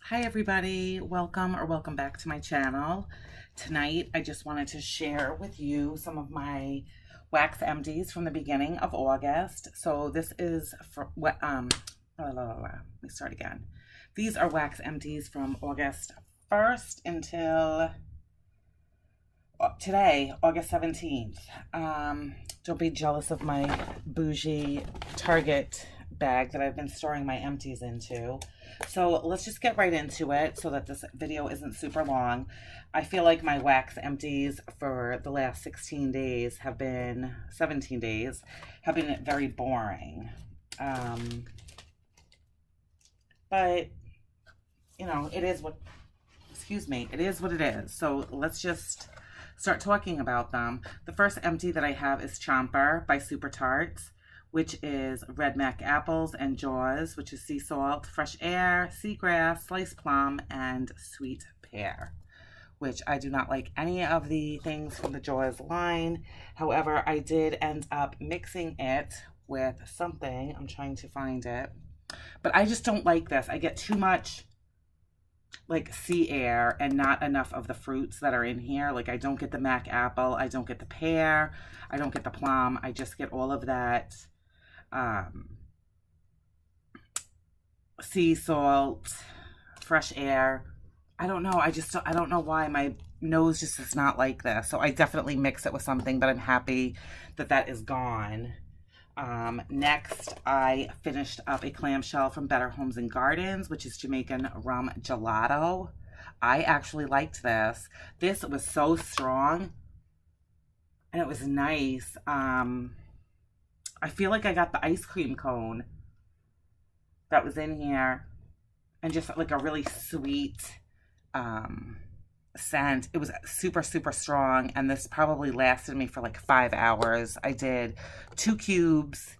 Hi everybody, welcome back to my channel. Tonight I just wanted to share with you some of my wax empties from the beginning of August. So this is for what let me start again. These are wax empties from August 1st until today, August 17th. Don't be jealous of my bougie Target bag that I've been storing my empties into. So let's just get right into it so that this video isn't super long. I feel like my wax empties for the last 17 days have been very boring. But you know, it is what it is. So let's just start talking about them. The first empty that I have is Chomper by Super Tarts, which is red mac apples and Jaws, which is sea salt, fresh air, seagrass, sliced plum, and sweet pear, which I do not like any of the things from the Jaws line. However, I did end up mixing it with something. I'm trying to find it. But I just don't like this. I get too much like sea air and not enough of the fruits that are in here. Like I don't get the mac apple, I don't get the pear, I don't get the plum. I just get all of that sea salt, fresh air. I don't know. I don't know why my nose just is not like this. So I definitely mix it with something, but I'm happy that that is gone. Next, I finished up a clamshell from Better Homes and Gardens, which is Jamaican rum gelato. I actually liked this. This was so strong and it was nice. I feel like I got the ice cream cone that was in here and just like a really sweet scent. It was super, super strong, and this probably lasted me for like 5 hours. I did 2 cubes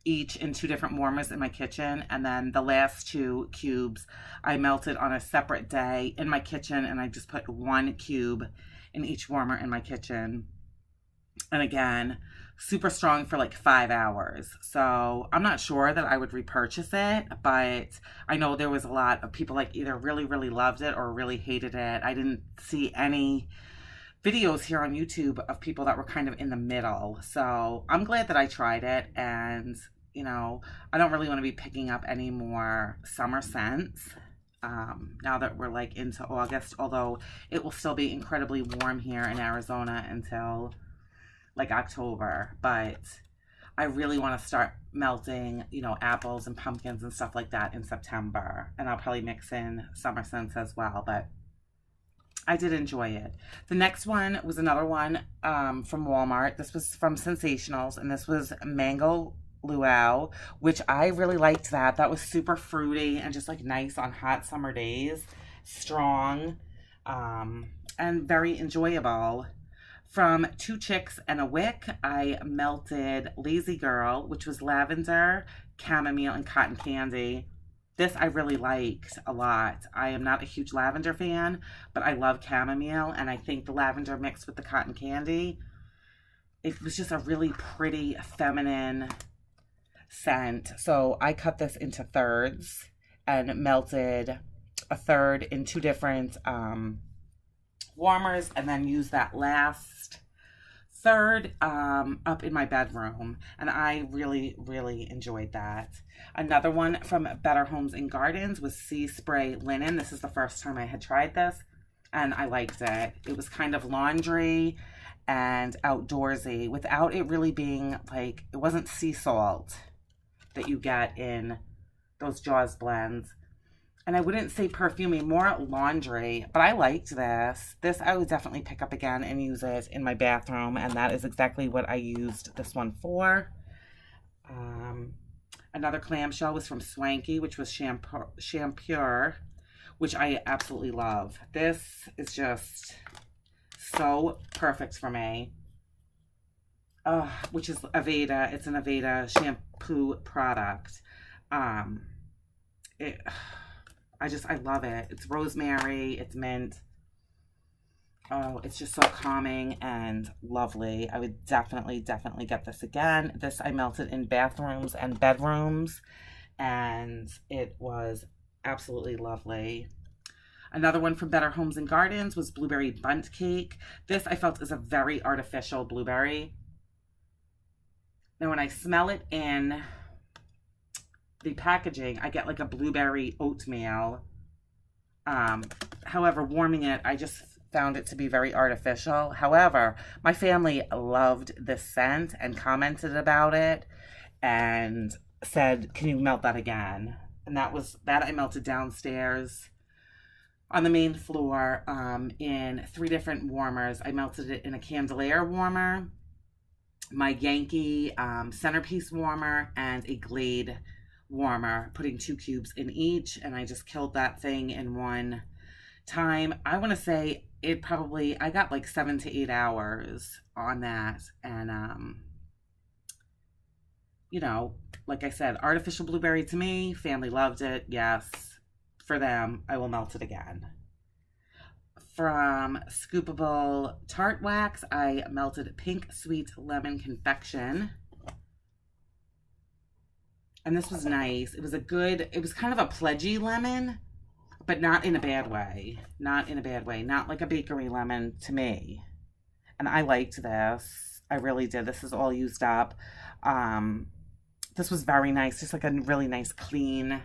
each in 2 different warmers in my kitchen, and then the last 2 cubes I melted on a separate day in my kitchen, and I just put 1 cube in each warmer in my kitchen. And again, super strong for like 5 hours. So I'm not sure that I would repurchase it, but I know there was a lot of people like either really, really loved it or really hated it. I didn't see any videos here on YouTube of people that were kind of in the middle. So I'm glad that I tried it. And, you know, I don't really want to be picking up any more summer scents now that we're like into August, although it will still be incredibly warm here in Arizona until like October. But I really want to start melting, you know, apples and pumpkins and stuff like that in September. And I'll probably mix in summer scents as well, but I did enjoy it. The next one was another one from Walmart. This was from Sensationals, and this was Mango Luau, which I really liked that. That was super fruity and just like nice on hot summer days. Strong and very enjoyable. From 2 Chicks and a Wick, I melted Lazy Girl, which was lavender, chamomile, and cotton candy. This I really liked a lot. I am not a huge lavender fan, but I love chamomile, and I think the lavender mixed with the cotton candy, it was just a really pretty feminine scent. So I cut this into thirds and melted a third in 2 different warmers, and then use that last third up in my bedroom, and I really, really enjoyed that. Another one from Better Homes and Gardens was Sea Spray Linen. This is the first time I had tried this, and I liked it. It was kind of laundry and outdoorsy without it really being like, it wasn't sea salt that you get in those Jaws blends. And I wouldn't say perfumey, more laundry, but I liked this. This I would definitely pick up again and use it in my bathroom, and that is exactly what I used this one for. Another clamshell was from Swanky, which was Shampure, which I absolutely love. This is just so perfect for me. Which is Aveda. It's an Aveda shampoo product. I love it. It's rosemary, it's mint. Oh, it's just so calming and lovely. I would definitely get this again. This I melted in bathrooms and bedrooms, and it was Absolutely lovely. Another one from Better Homes and Gardens was blueberry bundt cake. This I felt is a very artificial blueberry. Now when I smell it in the packaging, I get like a blueberry oatmeal. However, warming it, I just found it to be very artificial. However, my family loved this scent and commented about it and said, can you melt that again? And that I melted downstairs on the main floor in 3 different warmers. I melted it in a Candelaire warmer, my Yankee centerpiece warmer, and a Glade warmer, putting 2 cubes in each, and I just killed that thing in one time. I want to say I got like 7 to 8 hours on that, and you know, like I said, artificial blueberry to me, family loved it. Yes, for them, I will melt it again. From Scoopable Tart Wax, I melted Pink Sweet Lemon Confection. And this was nice. It was kind of a pledgy lemon, but not in a bad way. Not in a bad way. Not like a bakery lemon to me. And I liked this. I really did. This is all used up. This was very nice. Just like a really nice clean,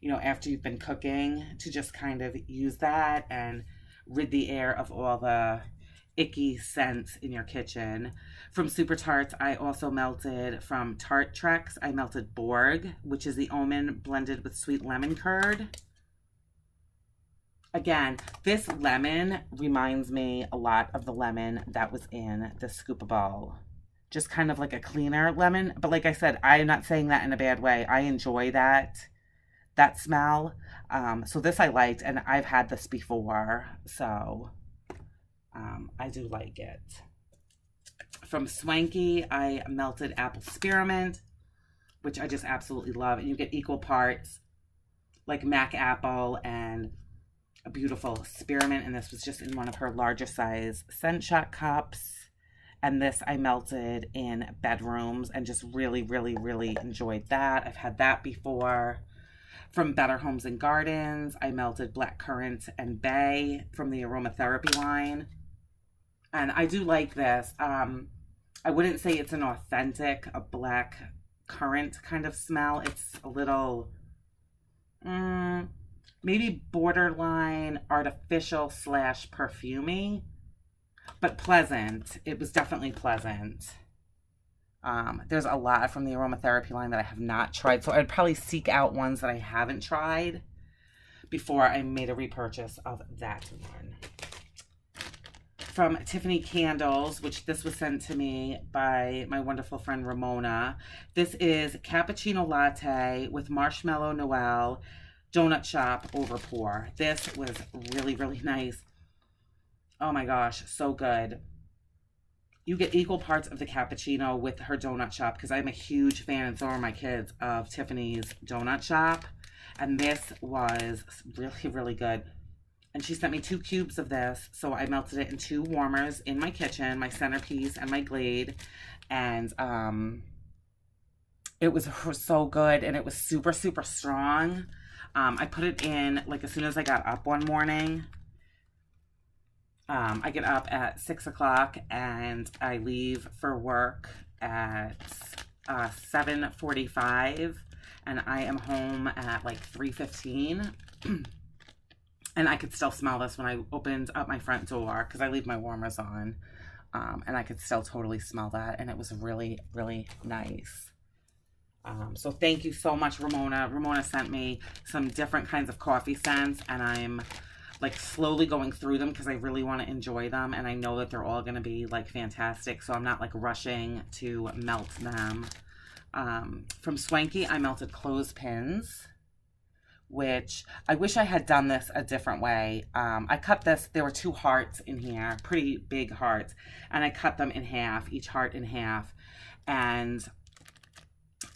you know, after you've been cooking, to just kind of use that and rid the air of all the icky scents in your kitchen. From Super Tarts, I also melted, from Tart Trex, I melted Borg, which is the almond blended with sweet lemon curd. Again, this lemon reminds me a lot of the lemon that was in the Scoopable. Just kind of like a cleaner lemon. But like I said, I am not saying that in a bad way. I enjoy that smell. So this I liked, and I've had this before. So I do like it. From Swanky, I melted Apple Spearmint, which I just absolutely love. And you get equal parts like Mac Apple and a beautiful spearmint. And this was just in one of her larger size scent shot cups. And this I melted in bedrooms and just really, really, really enjoyed that. I've had that before. From Better Homes and Gardens, I melted Blackcurrant and Bay from the aromatherapy line. And I do like this. I wouldn't say it's an authentic, a black currant kind of smell. It's a little, maybe borderline artificial / perfumey, but pleasant. It was definitely pleasant. There's a lot from the aromatherapy line that I have not tried, so I'd probably seek out ones that I haven't tried before I made a repurchase of that one. From Tiffany Candles, which this was sent to me by my wonderful friend Ramona. This is cappuccino latte with marshmallow Noel donut shop over pour. This was really, really nice. Oh my gosh, so good. You get equal parts of the cappuccino with her donut shop, because I'm a huge fan, and so are my kids, of Tiffany's donut shop. And this was really, really good. And she sent me 2 cubes of this, so I melted it in 2 warmers in my kitchen, my centerpiece and my Glade. And it was so good, and it was super, super strong. I put it in, like, as soon as I got up one morning. I get up at 6 o'clock, and I leave for work at 7:45, and I am home at like 3:15. And I could still smell this when I opened up my front door, because I leave my warmers on, and I could still totally smell that, and it was really, really nice. So thank you so much, Ramona. Ramona sent me some different kinds of coffee scents, and I'm like slowly going through them because I really want to enjoy them, and I know that they're all going to be like fantastic, so I'm not like rushing to melt them. From Swanky, I melted clothespins, which I wish I had done this a different way. I cut this, there were 2 hearts in here, pretty big hearts, and I cut them in half, each heart in half, and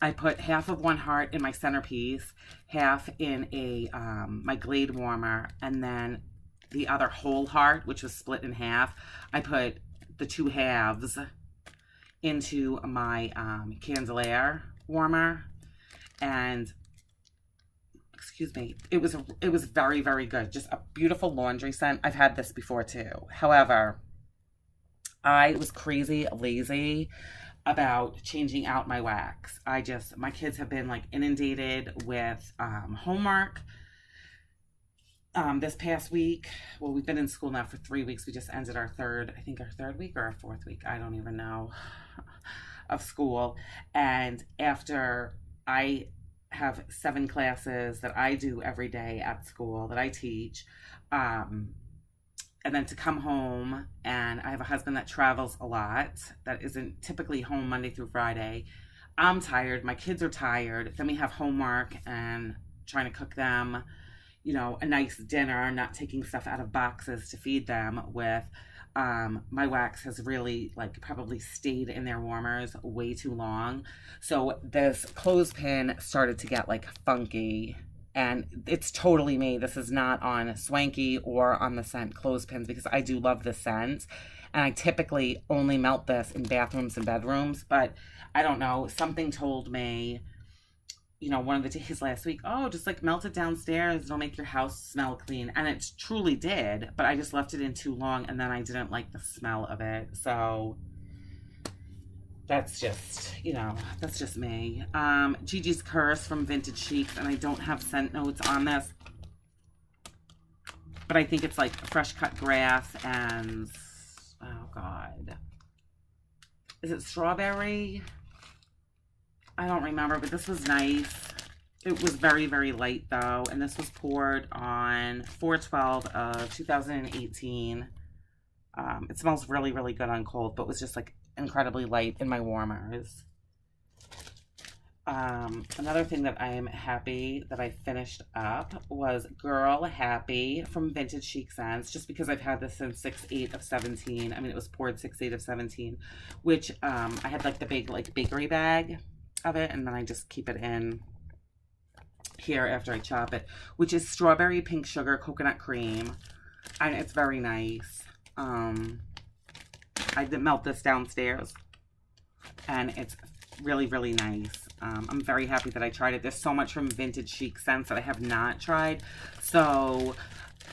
I put half of one heart in my centerpiece, half in a my Glade warmer, and then the other whole heart, which was split in half, I put the 2 halves into my Candelaire warmer. And excuse me, it was very, very good. Just a beautiful laundry scent. I've had this before too. However, I was crazy lazy about changing out my wax. My kids have been like inundated with homework. This past week, well, we've been in school now for 3 weeks. We just ended our third week or our fourth week. I don't even know, of school. And after I have 7 classes that I do every day at school that I teach, and then to come home, and I have a husband that travels a lot, that isn't typically home Monday through Friday. I'm tired. My kids are tired. Then we have homework and trying to cook them, a nice dinner, not taking stuff out of boxes to feed them with. My wax has really probably stayed in their warmers way too long. So this clothespin started to get funky. And it's totally me. This is not on Swanky or on the scent clothespins, because I do love the scent. And I typically only melt this in bathrooms and bedrooms. But I don't know. Something told me, one of the days last week, oh, just melt it downstairs. It'll make your house smell clean. And it truly did. But I just left it in too long. And then I didn't like the smell of it. So that's just me. Gigi's Curse from Vintage Chics, and I don't have scent notes on this, but I think it's fresh cut grass and, oh God, is it strawberry? I don't remember, but this was nice. It was very, very light though, and this was poured on 4/12 of 2018. It smells really, really good on cold, but was just incredibly light in my warmers. Another thing that I am happy that I finished up was Girl Happy from Vintage Chic Scents, just because I've had this since 6/8 of 17. I mean, it was poured 6/8 of 17, which I had the big bakery bag of it, and then I just keep it in here after I chop it, which is strawberry pink sugar coconut cream, and it's very nice. I did melt this downstairs, and it's really, really nice. I'm very happy that I tried it. There's so much from Vintage Chic Scents that I have not tried. So,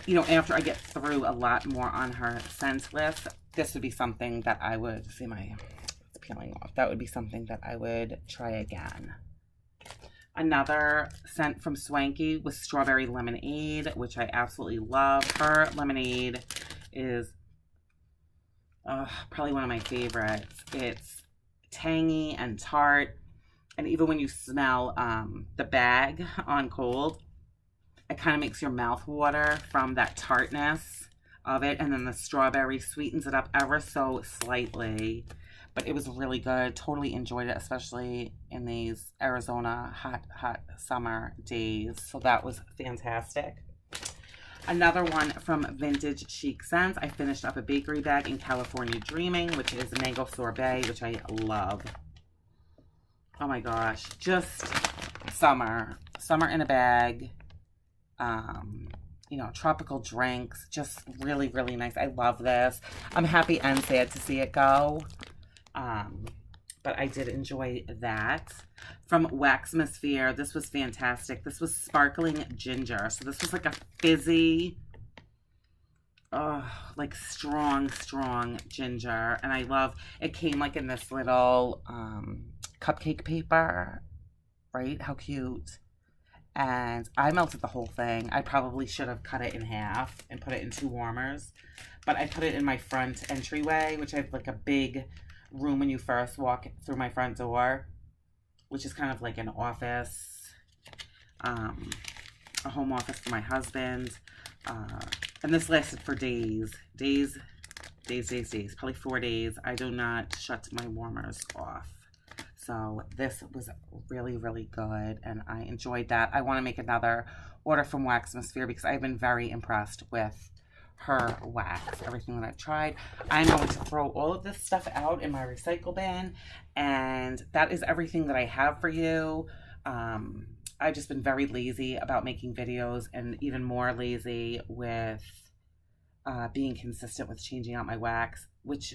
after I get through a lot more on her scent list, this would be something that I would, it's peeling off. That would be something that I would try again. Another scent from Swanky was Strawberry Lemonade, which I absolutely love. Her lemonade is probably one of my favorites. It's tangy and tart, and even when you smell the bag on cold, it kind of makes your mouth water from that tartness of it, and then the strawberry sweetens it up ever so slightly. But it was really good. Totally enjoyed it, especially in these Arizona hot summer days. So that was fantastic. Another one from Vintage Chic Scents. I finished up a bakery bag in California Dreaming, which is Mango Sorbet, which I love. Oh my gosh. Just summer. Summer in a bag. Tropical drinks. Just really, really nice. I love this. I'm happy and sad to see it go. But I did enjoy that. From Waxmosphere, this was fantastic. This was Sparkling Ginger. So this was a fizzy, strong ginger. And I love, it came in this little cupcake paper, right? How cute. And I melted the whole thing. I probably should have cut it in half and put it in 2 warmers. But I put it in my front entryway, which I have a big room when you first walk through my front door, which is kind of an office, a home office for my husband. And this lasted for days, probably 4 days. I do not shut my warmers off. So this was really, really good, and I enjoyed that. I want to make another order from Waxmosphere because I've been very impressed with her wax, everything that I've tried. I'm going to throw all of this stuff out in my recycle bin, and that is everything that I have for you. I've just been very lazy about making videos, and even more lazy with being consistent with changing out my wax, which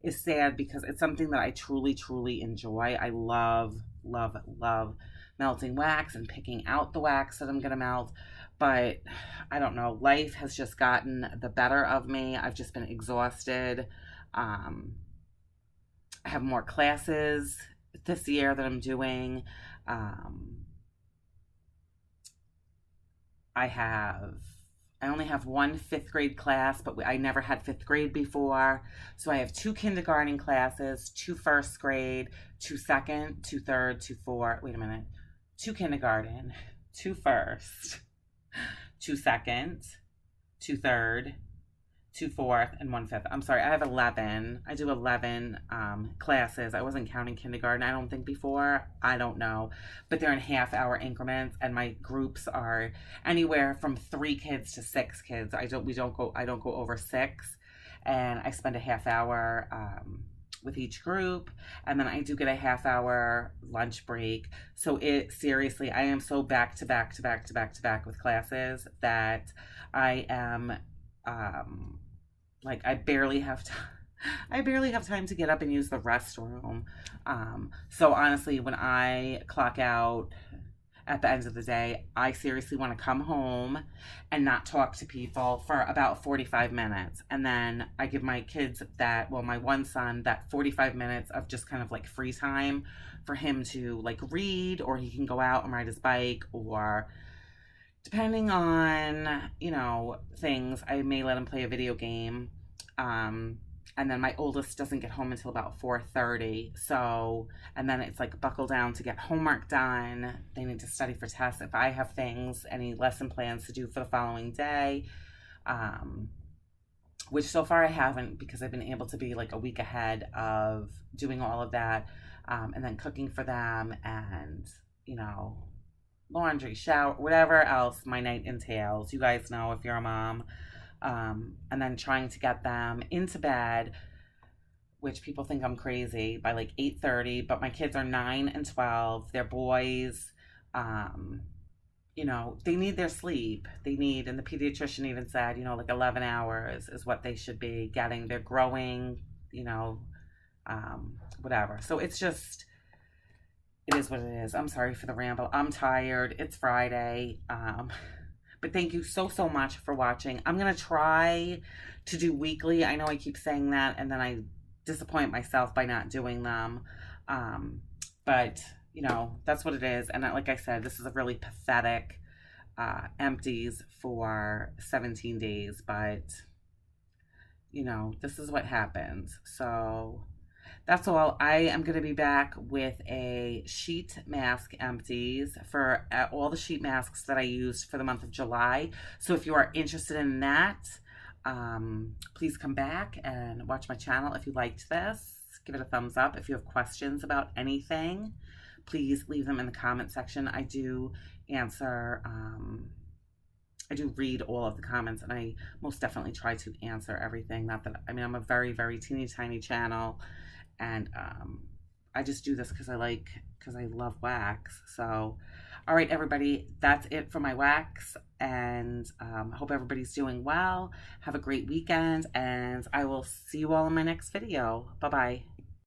is sad because it's something that I truly, truly enjoy. I love, love, love melting wax and picking out the wax that I'm going to melt. But I don't know, life has just gotten the better of me. I've just been exhausted. I have more classes this year that I'm doing. I only have one 5th grade class, but I never had 5th grade before. So I have 2 kindergarten classes, 2 1st grade, 2 second, 2 third, 2 four. Wait a minute. 2 kindergarten, 2 first, 2 second, 2 third, 2 fourth, and 1 fifth. I'm sorry, I have 11. I do 11 classes. I wasn't counting kindergarten, I don't think, before. I don't know. But they're in half-hour increments, and my groups are anywhere from 3 kids to 6 kids. I don't go over 6. And I spend a half hour with each group, and then I do get a half-hour lunch break. So seriously, I am so back to back with classes that I am like I barely have time to get up and use the restroom. So honestly, when I clock out at the end of the day, I seriously want to come home and not talk to people for about 45 minutes. And then I give my kids my one son, that 45 minutes of just kind of like free time for him to like read, or he can go out and ride his bike, or depending on, things, I may let him play a video game. And then my oldest doesn't get home until about 4:30. So, and then it's like buckle down to get homework done. They need to study for tests. If I have any lesson plans to do for the following day, which so far I haven't, because I've been able to be like a week ahead of doing all of that. And then cooking for them, and, laundry, shower, whatever else my night entails. You guys know if you're a mom. And then trying to get them into bed, which people think I'm crazy, by like 8:30, but my kids are 9 and 12. They're boys. They need their sleep. And the pediatrician even said, like 11 hours is what they should be getting. They're growing, whatever. So it is what it is. I'm sorry for the ramble. I'm tired. It's Friday. But thank you so much for watching. I'm going to try to do weekly. I know I keep saying that, and then I disappoint myself by not doing them. But, that's what it is. And like I said, this is a really pathetic empties for 17 days. But, this is what happens. So that's all. I am going to be back with a sheet mask empties for all the sheet masks that I used for the month of July. So if you are interested in that, please come back and watch my channel. If you liked this, give it a thumbs up. If you have questions about anything, please leave them in the comment section. I do answer, I do read all of the comments, and I most definitely try to answer everything. I'm a very, very teeny tiny channel. And I just do this because I love wax. So, all right, everybody, that's it for my wax. And I hope everybody's doing well. Have a great weekend, and I will see you all in my next video. Bye-bye.